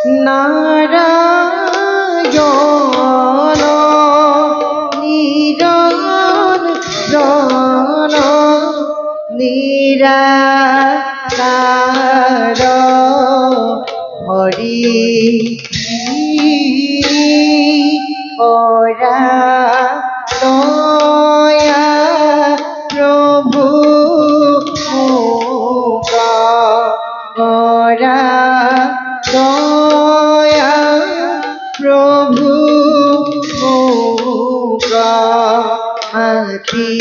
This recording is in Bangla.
নারায়ণ নিরঞ্জন নিরাকার হরি করা দয়া প্রভু করা দয়া প্রভু আখি